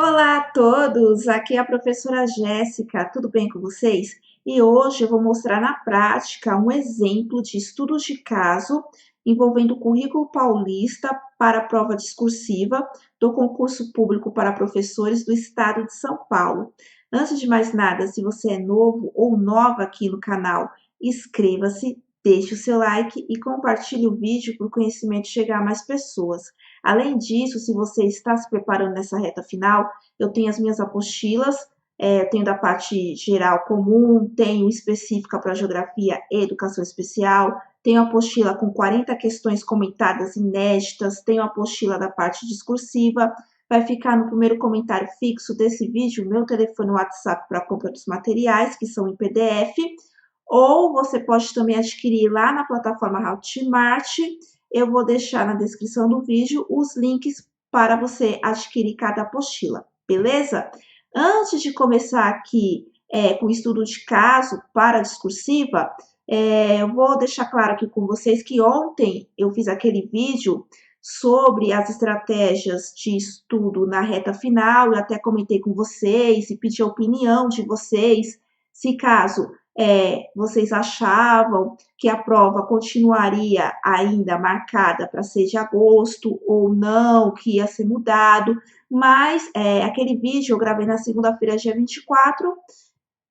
Olá a todos, aqui é a professora Jéssica, tudo bem com vocês? E hoje eu vou mostrar na prática um exemplo de estudos de caso envolvendo o currículo paulista para a prova discursiva do concurso público para professores do estado de São Paulo. Antes de mais nada, se você é novo ou nova aqui no canal, inscreva-se, deixe o seu like e compartilhe o vídeo para o conhecimento chegar a mais pessoas. Além disso, se você está se preparando nessa reta final, eu tenho as minhas apostilas, tenho da parte geral comum, tenho específica para geografia e educação especial, tenho a apostila com 40 questões comentadas inéditas, tenho a apostila da parte discursiva. Vai ficar no primeiro comentário fixo desse vídeo meu telefone e WhatsApp para compra dos materiais, que são em PDF, ou você pode também adquirir lá na plataforma Hotmart. Eu vou deixar na descrição do vídeo os links para você adquirir cada apostila, beleza? Antes de começar aqui com o estudo de caso para a discursiva, eu vou deixar claro aqui com vocês que ontem eu fiz aquele vídeo sobre as estratégias de estudo na reta final, eu até comentei com vocês e pedi a opinião de vocês, se caso vocês achavam que a prova continuaria ainda marcada para 6 de agosto ou não, que ia ser mudado, mas aquele vídeo eu gravei na segunda-feira, dia 24,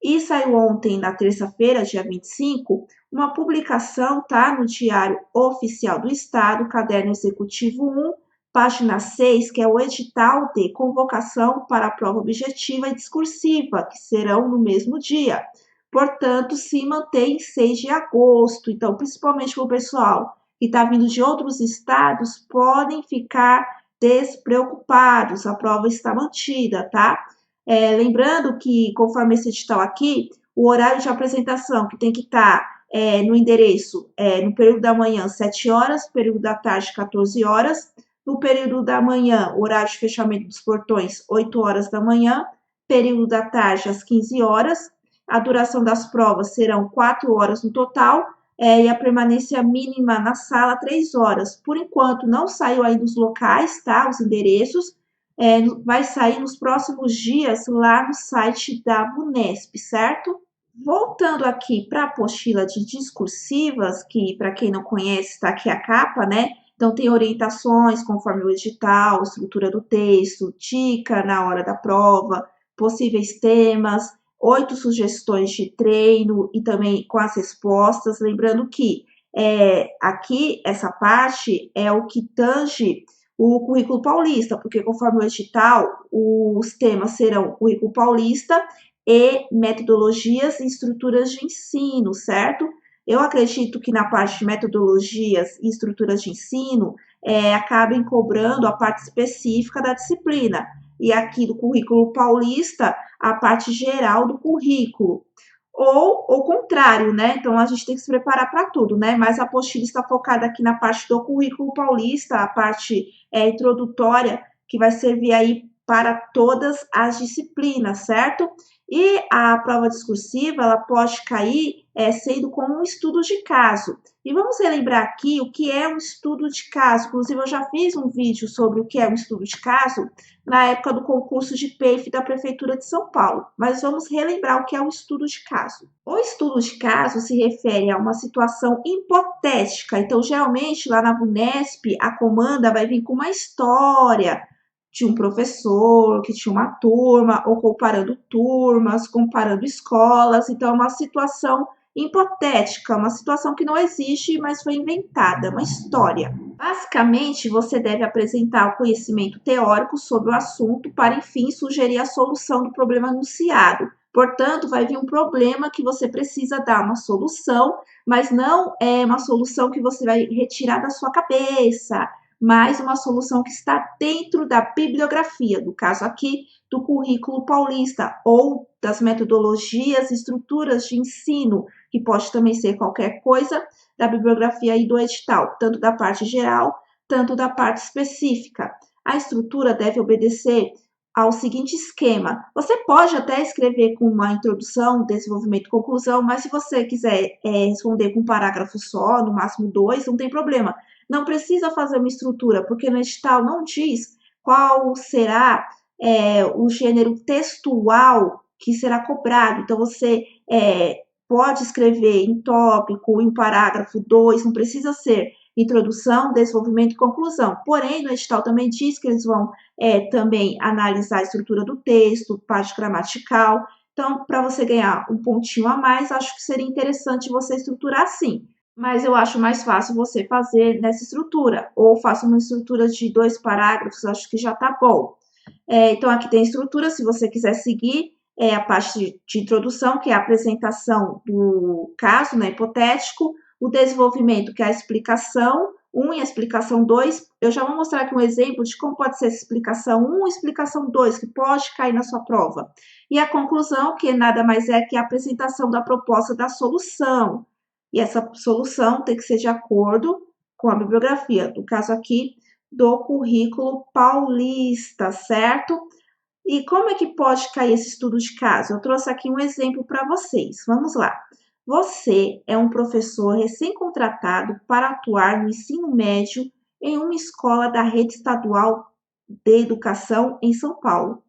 e saiu ontem, na terça-feira, dia 25, uma publicação, tá? No Diário Oficial do Estado, Caderno Executivo 1, página 6, que é o edital de convocação para a prova objetiva e discursiva, que serão no mesmo dia. Portanto, se mantém em 6 de agosto. Então, principalmente para o pessoal que está vindo de outros estados, podem ficar despreocupados, a prova está mantida, tá? Lembrando que, conforme esse edital aqui, o horário de apresentação que tem que estar no endereço, no período da manhã, 7 horas, período da tarde, 14 horas, no período da manhã, horário de fechamento dos portões, 8 horas da manhã, período da tarde, às 15 horas, a duração das provas serão 4 horas no total, e a permanência mínima na sala, 3 horas. Por enquanto, não saiu aí dos locais, tá? Os endereços, vai sair nos próximos dias lá no site da Vunesp, certo? Voltando aqui para a apostila de discursivas, que para quem não conhece, está aqui a capa, né? Então, tem orientações conforme o edital, estrutura do texto, dica na hora da prova, possíveis temas, 8 sugestões de treino e também com as respostas. Lembrando que aqui, essa parte é o que tange o currículo paulista, porque conforme o edital, os temas serão currículo paulista e metodologias e estruturas de ensino, certo? Eu acredito que na parte de metodologias e estruturas de ensino, acabem cobrando a parte específica da disciplina. E aqui do currículo paulista, a parte geral do currículo. Ou o contrário, né? Então a gente tem que se preparar para tudo, né? Mas a apostila está focada aqui na parte do currículo paulista, a parte introdutória, que vai servir aí para todas as disciplinas, certo? E a prova discursiva, ela pode cair sendo como um estudo de caso. E vamos relembrar aqui o que é um estudo de caso. Inclusive, eu já fiz um vídeo sobre o que é um estudo de caso na época do concurso de PEIF da Prefeitura de São Paulo. Mas vamos relembrar o que é um estudo de caso. O estudo de caso se refere a uma situação hipotética. Então, geralmente, lá na Vunesp, a comanda vai vir com uma história de um professor que tinha uma turma, ou comparando turmas, comparando escolas. Então, é uma situação hipotética, uma situação que não existe, mas foi inventada, uma história. Basicamente, você deve apresentar o conhecimento teórico sobre o assunto para, enfim, sugerir a solução do problema anunciado. Portanto, vai vir um problema que você precisa dar uma solução, mas não é uma solução que você vai retirar da sua cabeça, mas uma solução que está dentro da bibliografia, no caso aqui, do currículo paulista, ou das metodologias e estruturas de ensino, que pode também ser qualquer coisa, da bibliografia e do edital, tanto da parte geral, tanto da parte específica. A estrutura deve obedecer ao seguinte esquema. Você pode até escrever com uma introdução, desenvolvimento e conclusão, mas se você quiser responder com um parágrafo só, no máximo 2, não tem problema. Não precisa fazer uma estrutura, porque no edital não diz qual será o gênero textual que será cobrado. Então, você pode escrever em tópico, em parágrafo 2, não precisa ser introdução, desenvolvimento e conclusão. Porém, no edital também diz que eles vão também analisar a estrutura do texto, parte gramatical. Então, para você ganhar um pontinho a mais, acho que seria interessante você estruturar assim. Mas eu acho mais fácil você fazer nessa estrutura. Ou faça uma estrutura de 2 parágrafos, acho que já está bom. Então, aqui tem a estrutura, se você quiser seguir, a parte de introdução, que é a apresentação do caso, né, hipotético, o desenvolvimento, que é a explicação 1 e a explicação 2. Eu já vou mostrar aqui um exemplo de como pode ser essa explicação 1 e explicação 2, que pode cair na sua prova. E a conclusão, que nada mais é que a apresentação da proposta da solução. E essa solução tem que ser de acordo com a bibliografia. No caso aqui, do currículo paulista, certo? E como é que pode cair esse estudo de caso? Eu trouxe aqui um exemplo para vocês. Vamos lá. Você é um professor recém-contratado para atuar no ensino médio em uma escola da rede estadual de educação em São Paulo.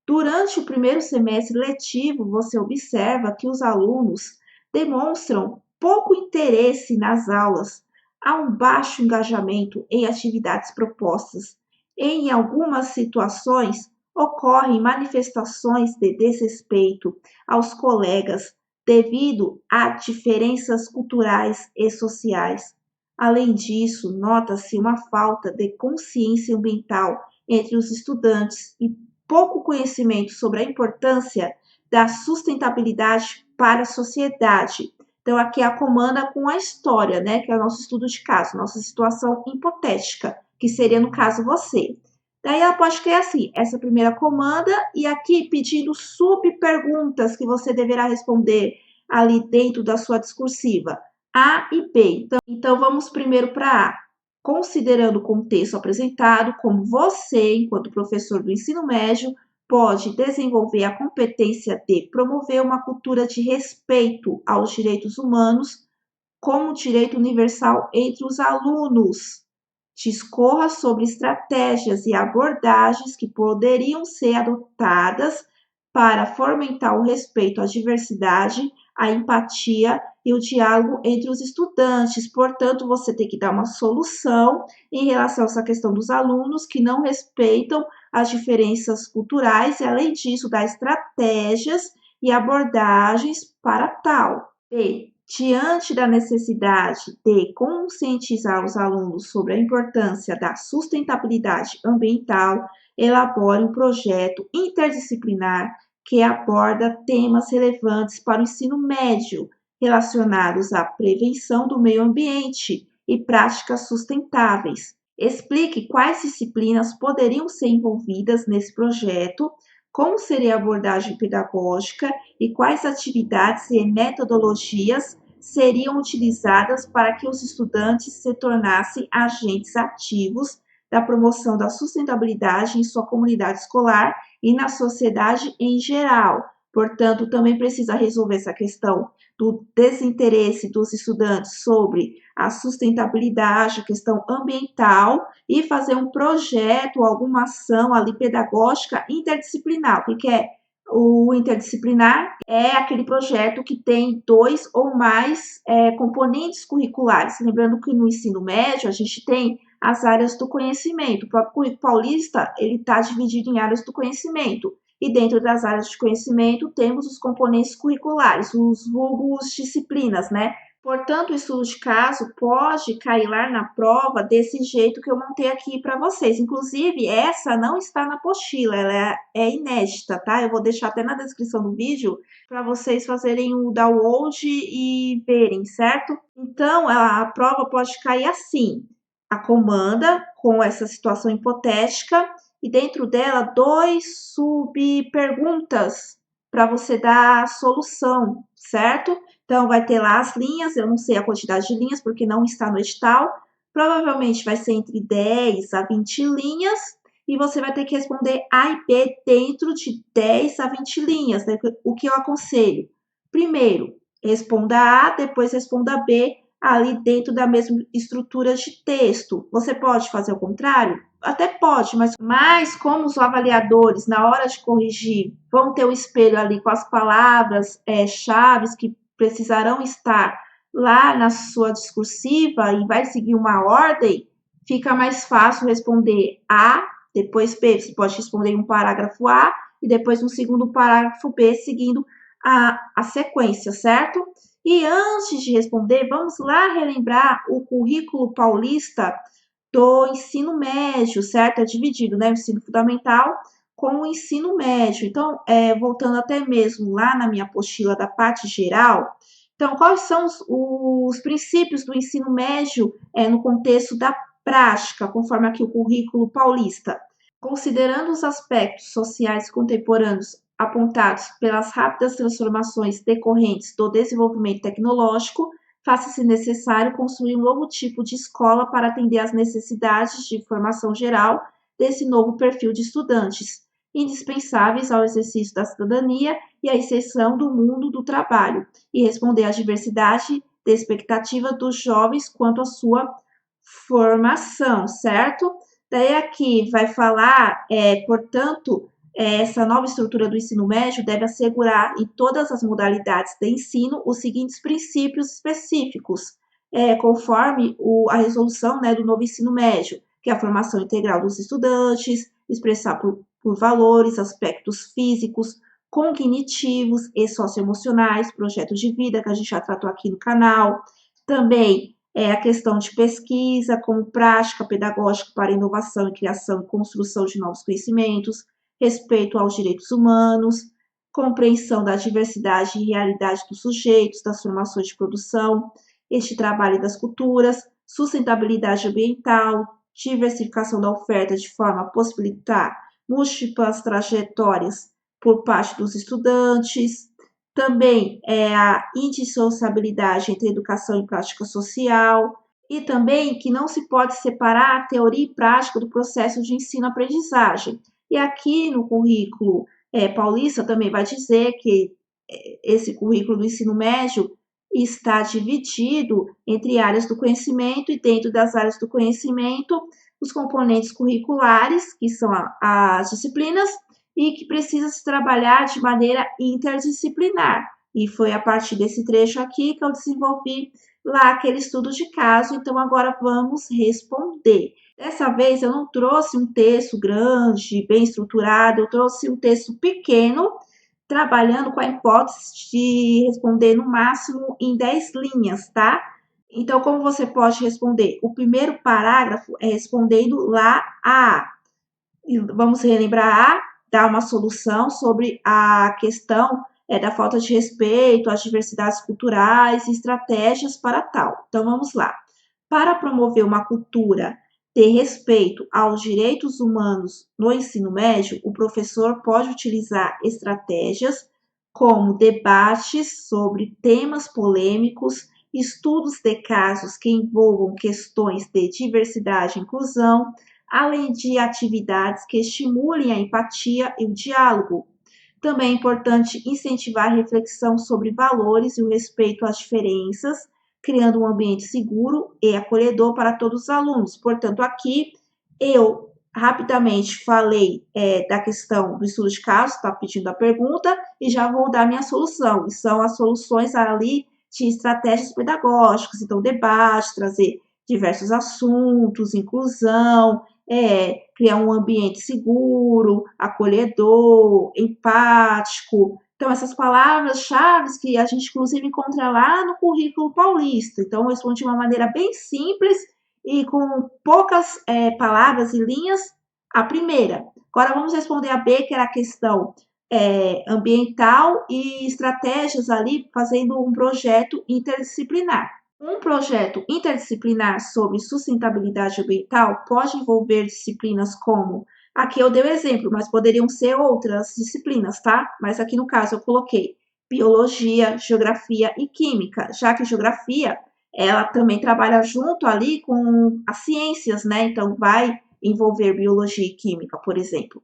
Durante o primeiro semestre letivo, você observa que os alunos demonstram pouco interesse nas aulas, há um baixo engajamento em atividades propostas. Em algumas situações, ocorrem manifestações de desrespeito aos colegas devido a diferenças culturais e sociais. Além disso, nota-se uma falta de consciência ambiental entre os estudantes e pouco conhecimento sobre a importância da sustentabilidade para a sociedade. Então, aqui é a comanda com a história, né? Que é o nosso estudo de caso, nossa situação hipotética, que seria, no caso, você. Daí ela pode criar assim, essa primeira comanda, e aqui pedindo subperguntas que você deverá responder ali dentro da sua discursiva. A e B. Então vamos primeiro para A. Considerando o contexto apresentado, como você, enquanto professor do ensino médio, pode desenvolver a competência de promover uma cultura de respeito aos direitos humanos como direito universal entre os alunos. Discorra sobre estratégias e abordagens que poderiam ser adotadas para fomentar o respeito à diversidade, a empatia e o diálogo entre os estudantes. Portanto, você tem que dar uma solução em relação a essa questão dos alunos que não respeitam as diferenças culturais e, além disso, dar estratégias e abordagens para tal. B. Diante da necessidade de conscientizar os alunos sobre a importância da sustentabilidade ambiental, elabore um projeto interdisciplinar que aborda temas relevantes para o ensino médio, relacionados à prevenção do meio ambiente e práticas sustentáveis. Explique quais disciplinas poderiam ser envolvidas nesse projeto, como seria a abordagem pedagógica e quais atividades e metodologias seriam utilizadas para que os estudantes se tornassem agentes ativos da promoção da sustentabilidade em sua comunidade escolar e na sociedade em geral. Portanto, também precisa resolver essa questão do desinteresse dos estudantes sobre a sustentabilidade, a questão ambiental e fazer um projeto, alguma ação ali pedagógica interdisciplinar. O que é o interdisciplinar? É aquele projeto que tem 2 ou mais componentes curriculares. Lembrando que no ensino médio a gente tem as áreas do conhecimento. O próprio currículo paulista ele está dividido em áreas do conhecimento. E dentro das áreas de conhecimento temos os componentes curriculares, os vulgos disciplinas, né? Portanto, o estudo de caso pode cair lá na prova desse jeito que eu montei aqui para vocês. Inclusive, essa não está na apostila, ela é inédita, tá? Eu vou deixar até na descrição do vídeo para vocês fazerem o download e verem, certo? Então, a prova pode cair assim: a comanda com essa situação hipotética e dentro dela 2 subperguntas para você dar a solução, certo? Então, vai ter lá as linhas, eu não sei a quantidade de linhas, porque não está no edital. Provavelmente vai ser entre 10 a 20 linhas, e você vai ter que responder A e B dentro de 10 a 20 linhas, né? O que eu aconselho? Primeiro, responda A, depois responda B, ali dentro da mesma estrutura de texto. Você pode fazer o contrário? até pode, mas como os avaliadores, na hora de corrigir, vão ter o espelho ali com as palavras chaves que precisarão estar lá na sua discursiva e vai seguir uma ordem, fica mais fácil responder A, depois B. Você pode responder em um parágrafo A e depois um segundo parágrafo B, seguindo a sequência, certo? E antes de responder, vamos lá relembrar o currículo paulista do ensino médio, certo? É dividido, né? O ensino fundamental com o ensino médio. Então, voltando até mesmo lá na minha apostila da parte geral, então, quais são os princípios do ensino médio no contexto da prática, conforme aqui o currículo paulista? Considerando os aspectos sociais contemporâneos apontados pelas rápidas transformações decorrentes do desenvolvimento tecnológico, faça-se necessário construir um novo tipo de escola para atender às necessidades de formação geral desse novo perfil de estudantes, indispensáveis ao exercício da cidadania e à inserção do mundo do trabalho, e responder à diversidade de expectativa dos jovens quanto à sua formação, certo? Daí aqui vai falar, portanto, essa nova estrutura do ensino médio deve assegurar em todas as modalidades de ensino os seguintes princípios específicos, conforme a resolução, né, do novo ensino médio, que é a formação integral dos estudantes, expressar por valores, aspectos físicos, cognitivos e socioemocionais, projetos de vida, que a gente já tratou aqui no canal. Também a questão de pesquisa como prática pedagógica para inovação e criação e construção de novos conhecimentos, respeito aos direitos humanos, compreensão da diversidade e realidade dos sujeitos, das formações de produção, este trabalho das culturas, sustentabilidade ambiental, diversificação da oferta de forma a possibilitar múltiplas trajetórias por parte dos estudantes, também a indissociabilidade entre educação e prática social, e também que não se pode separar a teoria e prática do processo de ensino-aprendizagem. E aqui no currículo paulista também vai dizer que esse currículo do ensino médio está dividido entre áreas do conhecimento e dentro das áreas do conhecimento, os componentes curriculares, que são as disciplinas, e que precisa se trabalhar de maneira interdisciplinar. E foi a partir desse trecho aqui que eu desenvolvi lá aquele estudo de caso, então agora vamos responder. Dessa vez eu não trouxe um texto grande, bem estruturado, eu trouxe um texto pequeno, trabalhando com a hipótese de responder no máximo em 10 linhas, tá? Então, como você pode responder? O primeiro parágrafo é respondendo lá a. E vamos relembrar a, dar uma solução sobre a questão da falta de respeito às diversidades culturais e estratégias para tal. Então, vamos lá. Para promover uma cultura de respeito aos direitos humanos no ensino médio, o professor pode utilizar estratégias como debates sobre temas polêmicos, estudos de casos que envolvam questões de diversidade e inclusão, além de atividades que estimulem a empatia e o diálogo. Também é importante incentivar a reflexão sobre valores e o respeito às diferenças, criando um ambiente seguro e acolhedor para todos os alunos. Portanto, aqui eu rapidamente falei da questão do estudo de caso, está pedindo a pergunta, e já vou dar minha solução. E são as soluções ali de estratégias pedagógicas, então debate, trazer diversos assuntos, inclusão, criar um ambiente seguro, acolhedor, empático. Então, essas palavras-chave que a gente, inclusive, encontra lá no currículo paulista. Então, eu respondi de uma maneira bem simples e com poucas palavras e linhas a primeira. Agora, vamos responder a B, que era a questão ambiental e estratégias ali, fazendo um projeto interdisciplinar. Um projeto interdisciplinar sobre sustentabilidade ambiental pode envolver disciplinas como, aqui eu dei o exemplo, mas poderiam ser outras disciplinas, tá? Mas aqui no caso eu coloquei biologia, geografia e química, já que geografia, ela também trabalha junto ali com as ciências, né? Então vai envolver biologia e química, por exemplo.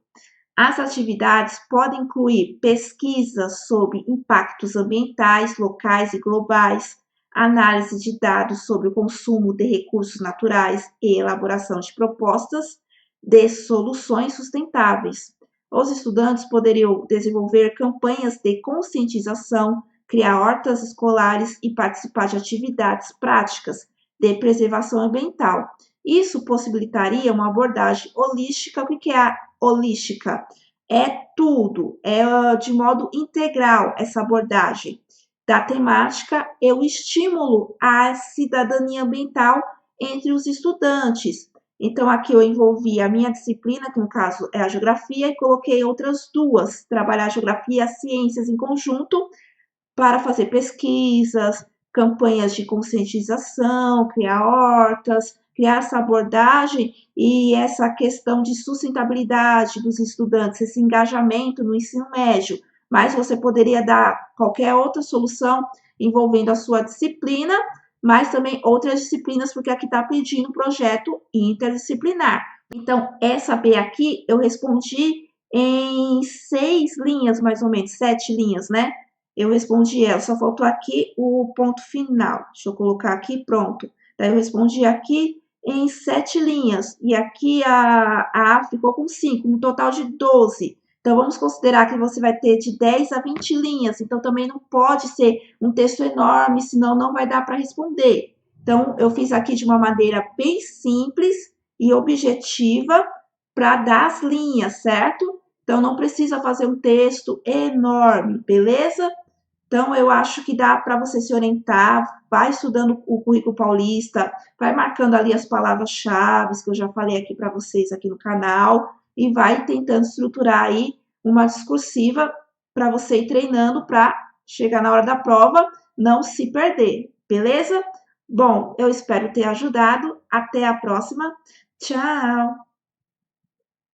As atividades podem incluir pesquisas sobre impactos ambientais, locais e globais, análise de dados sobre o consumo de recursos naturais e elaboração de propostas de soluções sustentáveis. Os estudantes poderiam desenvolver campanhas de conscientização, criar hortas escolares e participar de atividades práticas de preservação ambiental. Isso possibilitaria uma abordagem holística. O que é a holística? É tudo, é de modo integral essa abordagem da temática e o estímulo à cidadania ambiental entre os estudantes. Então, aqui eu envolvi a minha disciplina, que no caso é a geografia, e coloquei outras duas, trabalhar geografia e ciências em conjunto, para fazer pesquisas, campanhas de conscientização, criar hortas, criar essa abordagem e essa questão de sustentabilidade dos estudantes, esse engajamento no ensino médio. Mas você poderia dar qualquer outra solução envolvendo a sua disciplina, mas também outras disciplinas, porque aqui está pedindo projeto interdisciplinar. Então, essa B aqui eu respondi em 6 linhas, mais ou menos, 7 linhas, né? Eu respondi ela, só faltou aqui o ponto final. Deixa eu colocar aqui, pronto. Daí eu respondi aqui em 7 linhas. E aqui a A ficou com 5, um total de 12. Então, vamos considerar que você vai ter de 10 a 20 linhas. Então, também não pode ser um texto enorme, senão não vai dar para responder. Então, eu fiz aqui de uma maneira bem simples e objetiva para dar as linhas, certo? Então, não precisa fazer um texto enorme, beleza? Então, eu acho que dá para você se orientar, vai estudando o currículo paulista, vai marcando ali as palavras-chave que eu já falei aqui para vocês aqui no canal e vai tentando estruturar aí uma discursiva para você ir treinando para chegar na hora da prova, não se perder, beleza? Bom, eu espero ter ajudado. Até a próxima. Tchau!